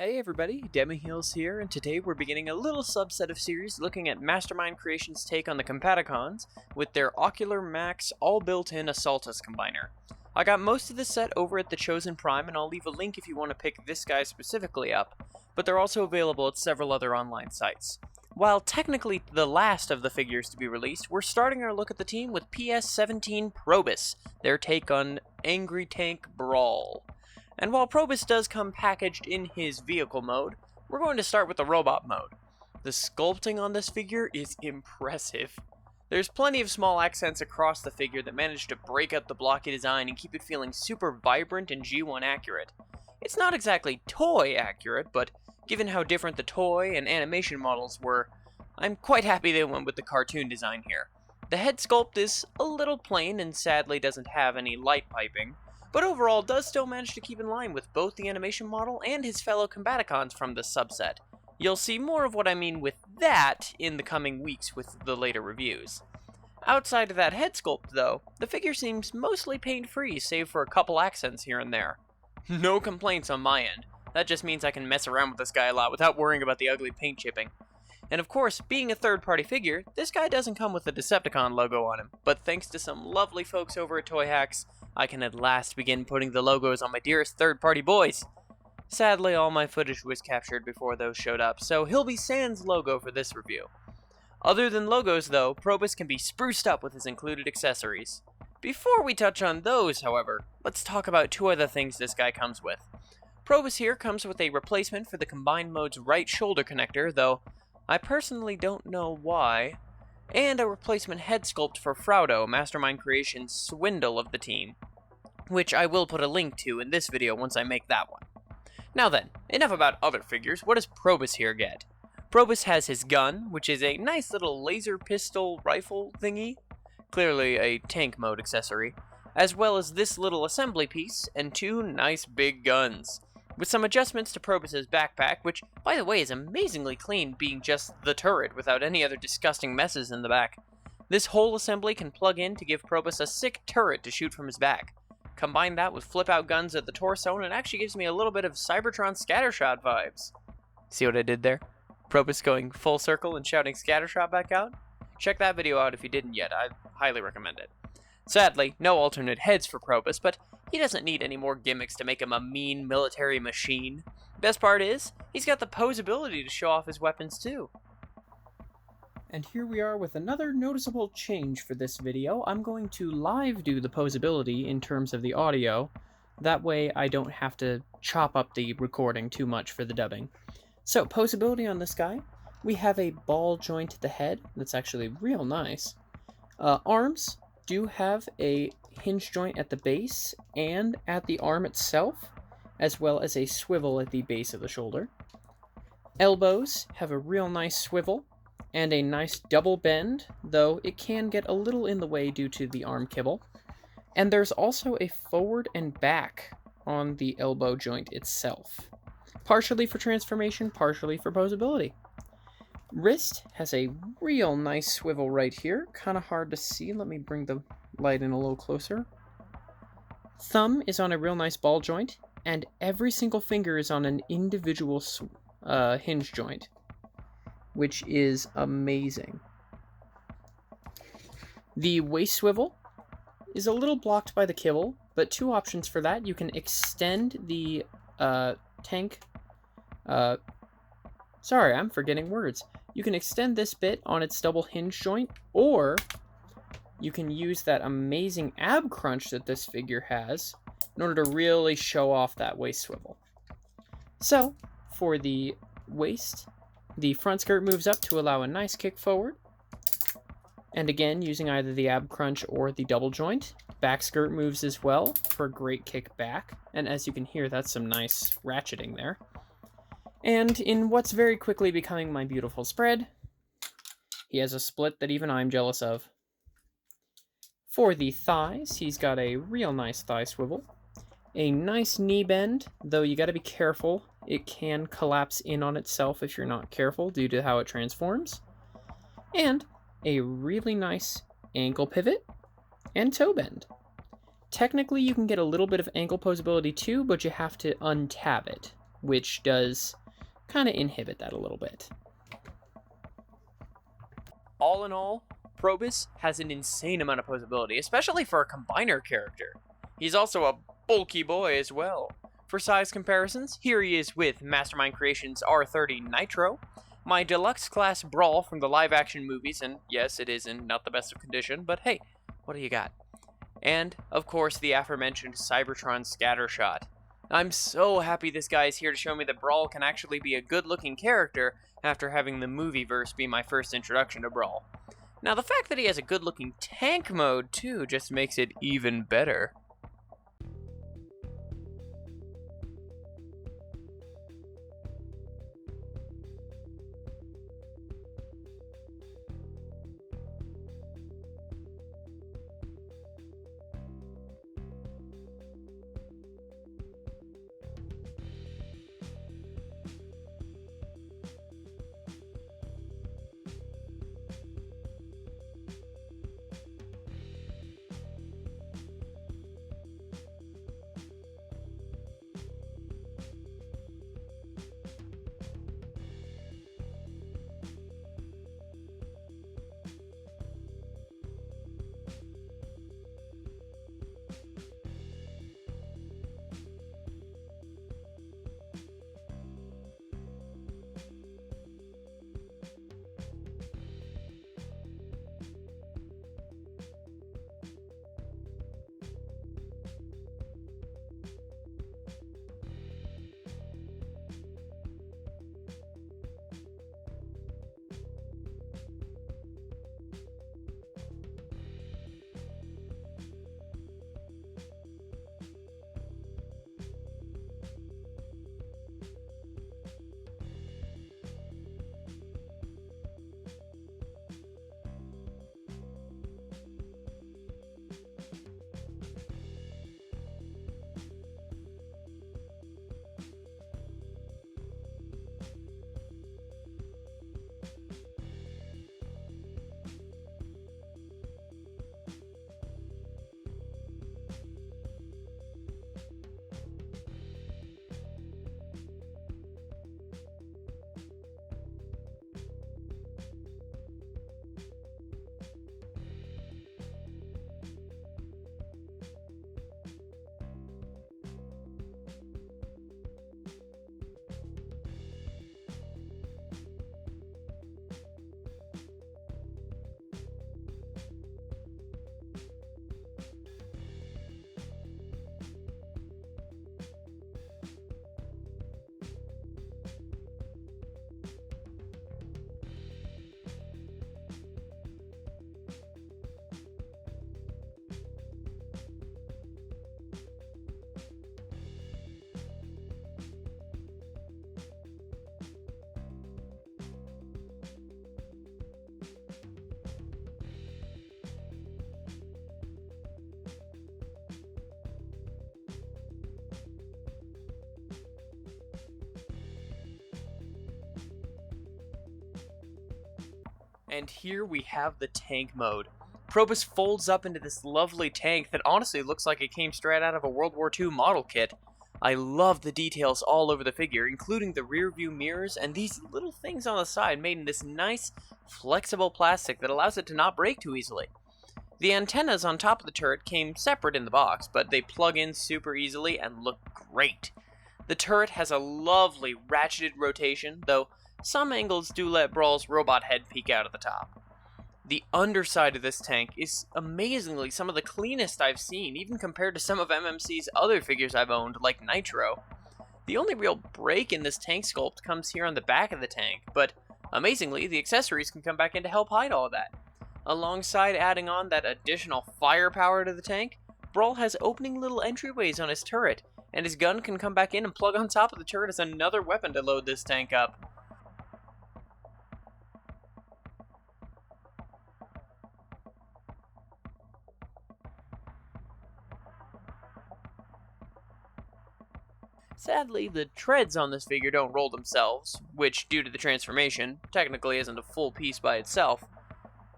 Hey everybody, Demiheals here, and today we're beginning a little subset of series looking at Mastermind Creations' take on the Combaticons with their Ocular Max all built-in Assaultus combiner. I got most of this set over at the Chosen Prime, and I'll leave a link if you want to pick this guy specifically up, but they're also available at several other online sites. While technically the last of the figures to be released, we're starting our look at the team with PS-17 Probus, their take on Angry Tank Brawl. And while Probus does come packaged in his vehicle mode, we're going to start with the robot mode. The sculpting on this figure is impressive. There's plenty of small accents across the figure that manage to break up the blocky design and keep it feeling super vibrant and G1 accurate. It's not exactly toy accurate, but given how different the toy and animation models were, I'm quite happy they went with the cartoon design here. The head sculpt is a little plain and sadly doesn't have any light piping, but overall does still manage to keep in line with both the animation model and his fellow Combaticons from this subset. You'll see more of what I mean with that in the coming weeks with the later reviews. Outside of that head sculpt though, the figure seems mostly paint-free save for a couple accents here and there. No complaints on my end. That just means I can mess around with this guy a lot without worrying about the ugly paint chipping. And of course, being a third-party figure, this guy doesn't come with a Decepticon logo on him, but thanks to some lovely folks over at Toy Hacks, I can at last begin putting the logos on my dearest third-party boys. Sadly, all my footage was captured before those showed up, so he'll be sans logo for this review. Other than logos though, Probus can be spruced up with his included accessories. Before we touch on those, however, let's talk about two other things this guy comes with. Probus here comes with a replacement for the Combined Mode's right shoulder connector, though I personally don't know why, and a replacement head sculpt for Frodo, Mastermind Creations' swindle of the team, which I will put a link to in this video once I make that one. Now then, enough about other figures, what does Probus here get? Probus has his gun, which is a nice little laser pistol rifle thingy, clearly a tank mode accessory, as well as this little assembly piece and two nice big guns, with some adjustments to Probus's backpack, which, by the way, is amazingly clean, being just the turret without any other disgusting messes in the back. This whole assembly can plug in to give Probus a sick turret to shoot from his back. Combine that with flip-out guns at the torso, and it actually gives me a little bit of Cybertron Scattershot vibes. See what I did there? Probus going full circle and shouting Scattershot back out? Check that video out if you didn't yet, I highly recommend it. Sadly, no alternate heads for Probus, but he doesn't need any more gimmicks to make him a mean military machine. Best part is, he's got the posability to show off his weapons too. And here we are with another noticeable change for this video. I'm going to live do the posability in terms of the audio. That way I don't have to chop up the recording too much for the dubbing. So, posability on this guy. We have a ball joint at the head. That's actually real nice. Arms do have a hinge joint at the base and at the arm itself, as well as a swivel at the base of the shoulder. Elbows have a real nice swivel and a nice double bend, though it can get a little in the way due to the arm kibble. And there's also a forward and back on the elbow joint itself, partially for transformation, partially for posability. Wrist has a real nice swivel right here, kind of hard to see. Let me bring the light in a little closer. Thumb is on a real nice ball joint, and every single finger is on an individual hinge joint, which is amazing. The waist swivel is a little blocked by the kibble, but two options for that. You can extend the tank... sorry, I'm forgetting words. You can extend this bit on its double hinge joint, or you can use that amazing ab crunch that this figure has in order to really show off that waist swivel. So, for the waist, the front skirt moves up to allow a nice kick forward. And again, using either the ab crunch or the double joint. Back skirt moves as well for a great kick back. And as you can hear, that's some nice ratcheting there. And in what's very quickly becoming my beautiful spread, he has a split that even I'm jealous of. For the thighs, he's got a real nice thigh swivel. A nice knee bend, though you gotta be careful. It can collapse in on itself if you're not careful due to how it transforms. And a really nice ankle pivot and toe bend. Technically, you can get a little bit of ankle posability too, but you have to untab it. which does kind of inhibit that a little bit. All in all, Probus has an insane amount of posability, especially for a combiner character. He's also a bulky boy as well. For size comparisons, here he is with Mastermind Creations R30 Nitro, my deluxe class Brawl from the live-action movies, and yes, it is in not the best of condition, but hey, what do you got? And, of course, the aforementioned Cybertron Scattershot. I'm so happy this guy is here to show me that Brawl can actually be a good-looking character after having the movieverse be my first introduction to Brawl. Now, the fact that he has a good-looking tank mode, too, just makes it even better. And here we have the tank mode. Probus folds up into this lovely tank that honestly looks like it came straight out of a World War II model kit. I love the details all over the figure, including the rear view mirrors and these little things on the side made in this nice, flexible plastic that allows it to not break too easily. The antennas on top of the turret came separate in the box, but they plug in super easily and look great. The turret has a lovely ratcheted rotation, though some angles do let Brawl's robot head peek out at the top. The underside of this tank is amazingly some of the cleanest I've seen, even compared to some of MMC's other figures I've owned, like Nitro. The only real break in this tank sculpt comes here on the back of the tank, but amazingly, the accessories can come back in to help hide all of that. Alongside adding on that additional firepower to the tank, Brawl has opening little entryways on his turret, and his gun can come back in and plug on top of the turret as another weapon to load this tank up. Sadly, the treads on this figure don't roll themselves, which, due to the transformation, technically isn't a full piece by itself.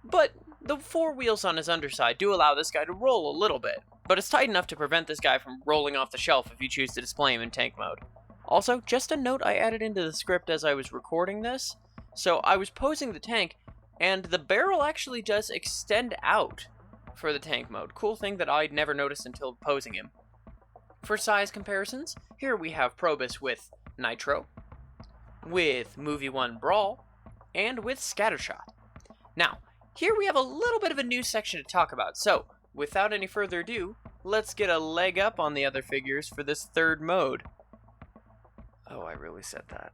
But the four wheels on his underside do allow this guy to roll a little bit, but it's tight enough to prevent this guy from rolling off the shelf if you choose to display him in tank mode. Also, just a note I added into the script as I was recording this. So I was posing the tank, and the barrel actually does extend out for the tank mode. Cool thing that I'd never noticed until posing him. For size comparisons, here we have Probus with Nitro, with Movie 1 Brawl, and with Scattershot. Now, here we have a little bit of a news section to talk about, so without any further ado, let's get a leg up on the other figures for this third mode. Oh, I really said that.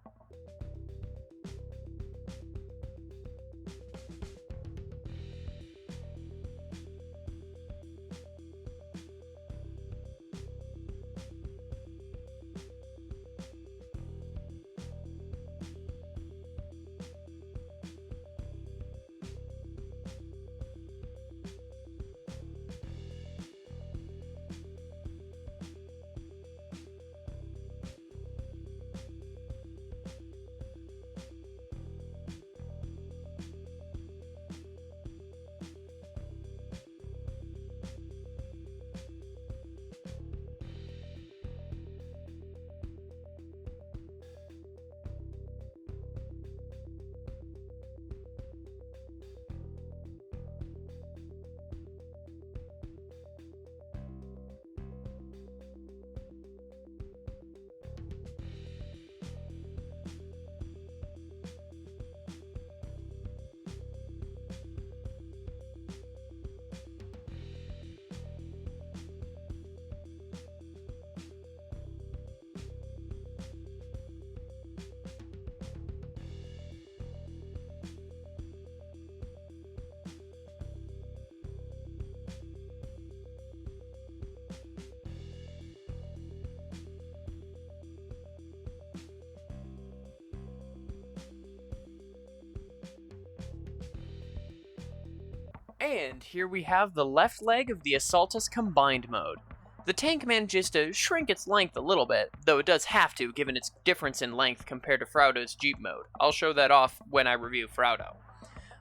And here we have the left leg of the Assaultus combined mode. The tank manages to shrink its length a little bit, though it does have to given its difference in length compared to Fraudo's Jeep mode. I'll show that off when I review Fraudo.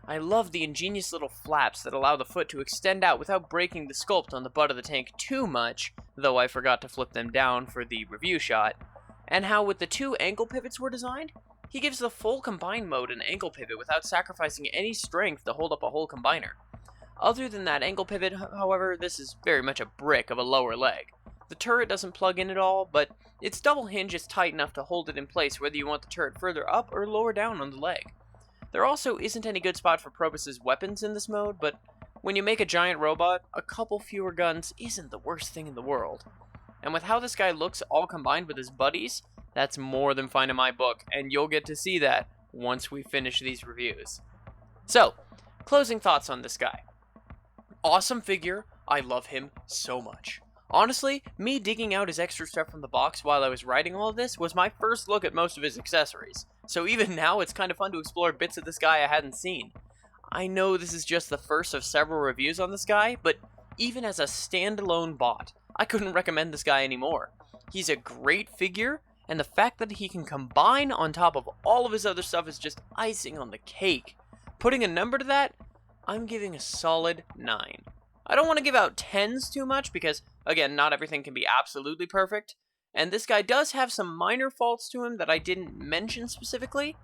I love the ingenious little flaps that allow the foot to extend out without breaking the sculpt on the butt of the tank too much, though I forgot to flip them down for the review shot, and how with the two ankle pivots were designed, he gives the full combined mode an ankle pivot without sacrificing any strength to hold up a whole combiner. Other than that ankle pivot, however, this is very much a brick of a lower leg. The turret doesn't plug in at all, but its double hinge is tight enough to hold it in place whether you want the turret further up or lower down on the leg. There also isn't any good spot for Probus' weapons in this mode, but when you make a giant robot, a couple fewer guns isn't the worst thing in the world. And with how this guy looks all combined with his buddies, that's more than fine in my book, and you'll get to see that once we finish these reviews. So, closing thoughts on this guy. Awesome figure, I love him so much. Honestly, me digging out his extra stuff from the box while I was writing all of this was my first look at most of his accessories, so even now it's kind of fun to explore bits of this guy I hadn't seen. I know this is just the first of several reviews on this guy, but even as a standalone bot, I couldn't recommend this guy anymore. He's a great figure, and the fact that he can combine on top of all of his other stuff is just icing on the cake. Putting a number to that, I'm giving a solid 9. I don't want to give out 10s too much because, again, not everything can be absolutely perfect, and this guy does have some minor faults to him that I didn't mention specifically,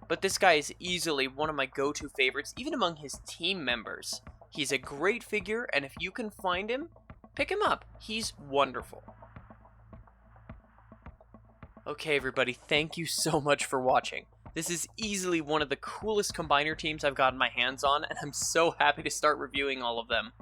but this guy is easily one of my go-to favorites, even among his team members. He's a great figure, and if you can find him, pick him up. He's wonderful. Okay, everybody, thank you so much for watching. This is easily one of the coolest combiner teams I've gotten my hands on, and I'm so happy to start reviewing all of them.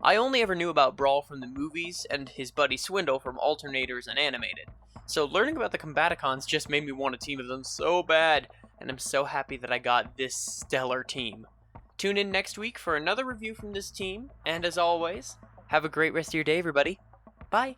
I only ever knew about Brawl from the movies and his buddy Swindle from Alternators and Animated, so learning about the Combaticons just made me want a team of them so bad, and I'm so happy that I got this stellar team. Tune in next week for another review from this team, and as always, have a great rest of your day, everybody. Bye!